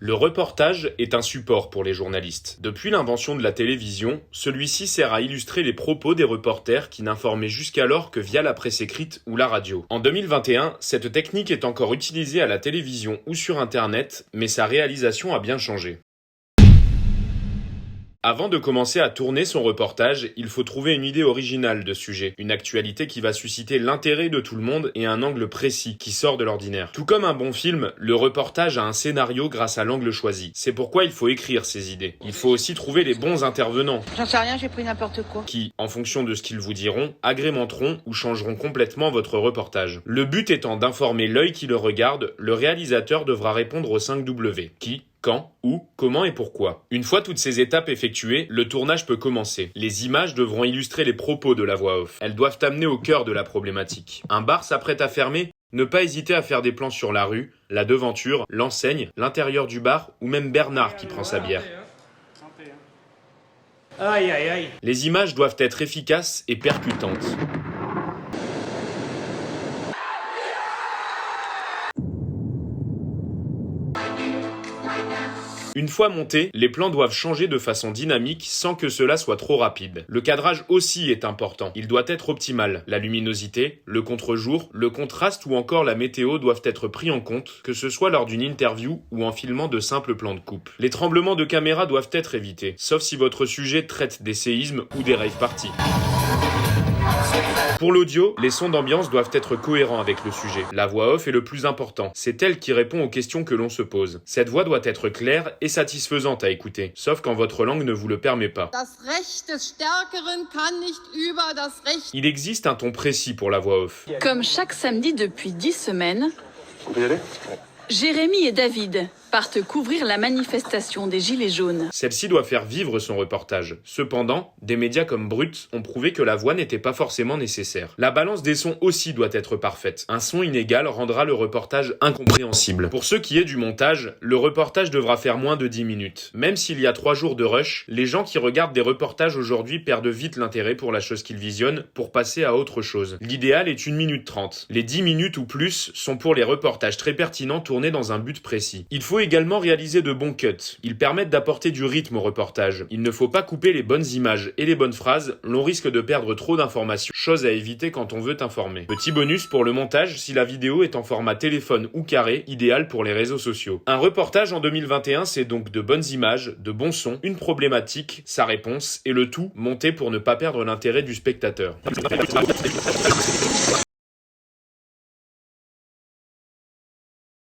Le reportage est un support pour les journalistes. Depuis l'invention de la télévision, celui-ci sert à illustrer les propos des reporters qui n'informaient jusqu'alors que via la presse écrite ou la radio. En 2021, cette technique est encore utilisée à la télévision ou sur Internet, mais sa réalisation a bien changé. Avant de commencer à tourner son reportage, il faut trouver une idée originale de sujet, une actualité qui va susciter l'intérêt de tout le monde et un angle précis qui sort de l'ordinaire. Tout comme un bon film, le reportage a un scénario grâce à l'angle choisi. C'est pourquoi il faut écrire ses idées. Il faut aussi trouver les bons intervenants. J'en sais rien, j'ai pris n'importe quoi. Qui, en fonction de ce qu'ils vous diront, agrémenteront ou changeront complètement votre reportage. Le but étant d'informer l'œil qui le regarde, le réalisateur devra répondre aux 5 W. Qui, quand, où, comment et pourquoi. Une fois toutes ces étapes effectuées, le tournage peut commencer. Les images devront illustrer les propos de la voix off. Elles doivent amener au cœur de la problématique. Un bar s'apprête à fermer ? Ne pas hésiter à faire des plans sur la rue, la devanture, l'enseigne, l'intérieur du bar ou même Bernard qui prend sa bière. Aïe, aïe, aïe. Les images doivent être efficaces et percutantes. Une fois montés, les plans doivent changer de façon dynamique sans que cela soit trop rapide. Le cadrage aussi est important. Il doit être optimal. La luminosité, le contre-jour, le contraste ou encore la météo doivent être pris en compte, que ce soit lors d'une interview ou en filmant de simples plans de coupe. Les tremblements de caméra doivent être évités, sauf si votre sujet traite des séismes ou des rave parties. Pour l'audio, les sons d'ambiance doivent être cohérents avec le sujet. La voix off est le plus important. C'est elle qui répond aux questions que l'on se pose. Cette voix doit être claire et satisfaisante à écouter, sauf quand votre langue ne vous le permet pas. Das Recht des Stärkeren kann nicht über das Recht. Il existe un ton précis pour la voix off. Comme chaque samedi depuis 10 semaines, On peut y aller ? Jérémy et David partent couvrir la manifestation des Gilets jaunes. Celle-ci doit faire vivre son reportage. Cependant, des médias comme Brut ont prouvé que la voix n'était pas forcément nécessaire. La balance des sons aussi doit être parfaite. Un son inégal rendra le reportage incompréhensible. Pour ce qui est du montage, le reportage devra faire moins de 10 minutes. Même s'il y a 3 jours de rush, les gens qui regardent des reportages aujourd'hui perdent vite l'intérêt pour la chose qu'ils visionnent pour passer à autre chose. L'idéal est 1 minute 30. Les 10 minutes ou plus sont pour les reportages très pertinents tournés dans un but précis. Il faut également réaliser de bons cuts. Ils permettent d'apporter du rythme au reportage. Il ne faut pas couper les bonnes images et les bonnes phrases, l'on risque de perdre trop d'informations, chose à éviter quand on veut informer. Petit bonus pour le montage, si la vidéo est en format téléphone ou carré, idéal pour les réseaux sociaux. Un reportage en 2021, c'est donc de bonnes images, de bons sons, une problématique, sa réponse, et le tout monté pour ne pas perdre l'intérêt du spectateur.